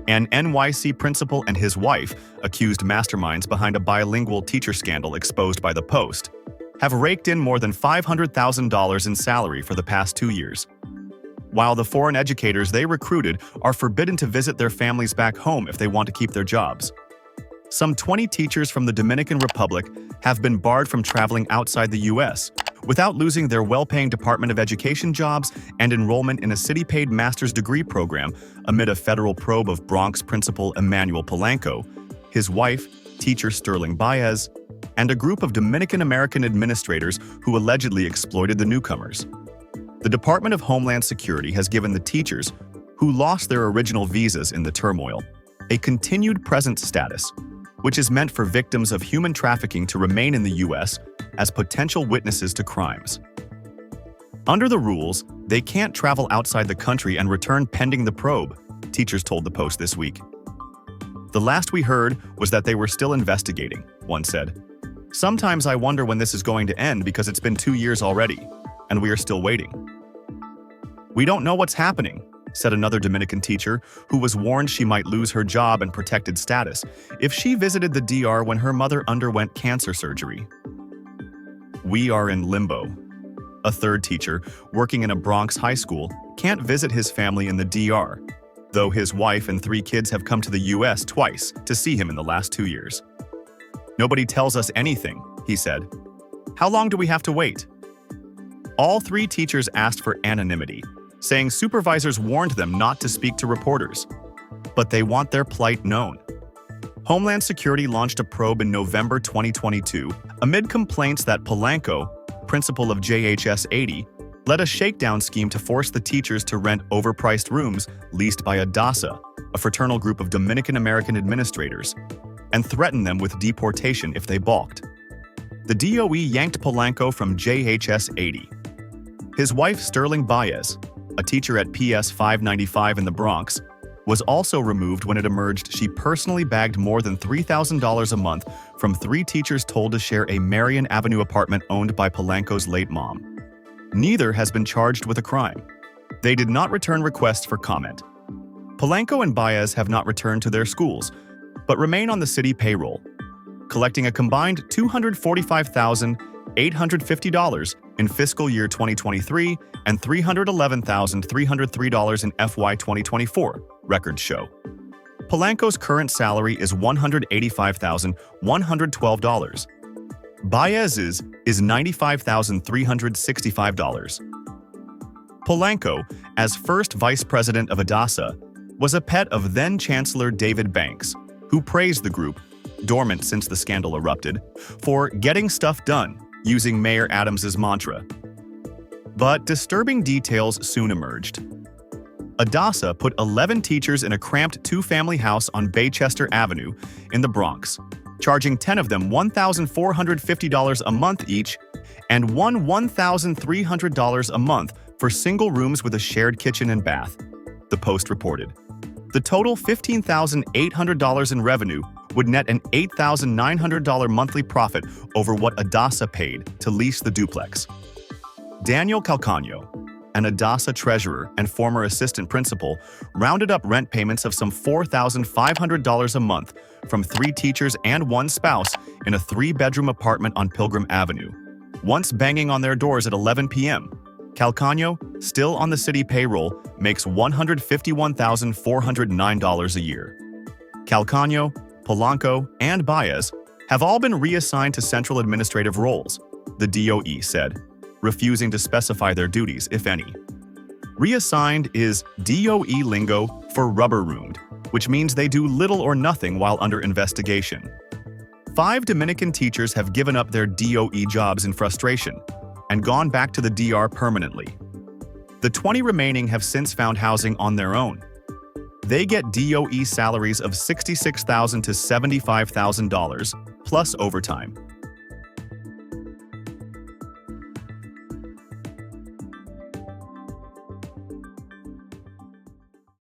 An NYC principal and his wife, accused masterminds behind a bilingual teacher scandal exposed by the Post, have raked in more than $500,000 in salary for the past 2 years. While the foreign educators they recruited are forbidden to visit their families back home if they want to keep their jobs. Some 20 teachers from the Dominican Republic have been barred from traveling outside the U.S. without losing their well-paying Department of Education jobs and enrollment in a city-paid master's degree program amid a federal probe of Bronx principal Emmanuel Polanco, his wife, teacher Sterling Baez, and a group of Dominican-American administrators who allegedly exploited the newcomers. The Department of Homeland Security has given the teachers, who lost their original visas in the turmoil, a continued presence status, which is meant for victims of human trafficking to remain in the U.S. as potential witnesses to crimes. Under the rules, they can't travel outside the country and return pending the probe, teachers told the Post this week. The last we heard was that they were still investigating, one said. Sometimes I wonder when this is going to end because it's been 2 years already, and we are still waiting. We don't know what's happening, said another Dominican teacher who was warned she might lose her job and protected status if she visited the DR when her mother underwent cancer surgery. We are in limbo. A third teacher, working in a Bronx high school, can't visit his family in the DR, though his wife and 3 kids have come to the U.S. twice to see him in the last 2 years. Nobody tells us anything, he said. How long do we have to wait? All 3 teachers asked for anonymity, saying supervisors warned them not to speak to reporters. But they want their plight known. Homeland Security launched a probe in November 2022 amid complaints that Polanco, principal of JHS 80, led a shakedown scheme to force the teachers to rent overpriced rooms leased by Adasa, a fraternal group of Dominican-American administrators, and threatened them with deportation if they balked. The DOE yanked Polanco from JHS 80. His wife, Sterling Baez, a teacher at PS 595 in the Bronx, was also removed when it emerged she personally bagged more than $3,000 a month from 3 teachers told to share a Marion Avenue apartment owned by Polanco's late mom. Neither has been charged with a crime. They did not return requests for comment. Polanco and Baez have not returned to their schools, but remain on the city payroll, collecting a combined $245,850 in fiscal year 2023 and $311,303 in FY 2024, records show. Polanco's current salary is $185,112. Baez's is $95,365. Polanco, as first vice president of Adasa, was a pet of then-Chancellor David Banks, who praised the group, dormant since the scandal erupted, for getting stuff done, using Mayor Adams's mantra. But disturbing details soon emerged. Adasa put 11 teachers in a cramped 2-family house on Baychester Avenue in the Bronx, charging 10 of them $1,450 a month each and one $1,300 a month for single rooms with a shared kitchen and bath, the Post reported. The total $15,800 in revenue would net an $8,900 monthly profit over what Adasa paid to lease the duplex. Daniel Calcagno, an Adasa treasurer and former assistant principal, rounded up rent payments of some $4,500 a month from 3 teachers and 1 spouse in a 3-bedroom apartment on Pilgrim Avenue. Once banging on their doors at 11 p.m., Calcagno, still on the city payroll, makes $151,409 a year. Calcagno, Polanco, and Baez have all been reassigned to central administrative roles, the DOE said, refusing to specify their duties, if any. Reassigned is DOE lingo for rubber-roomed, which means they do little or nothing while under investigation. 5 Dominican teachers have given up their DOE jobs in frustration and gone back to the DR permanently. The 20 remaining have since found housing on their own. They get DOE salaries of $66,000 to $75,000, plus overtime.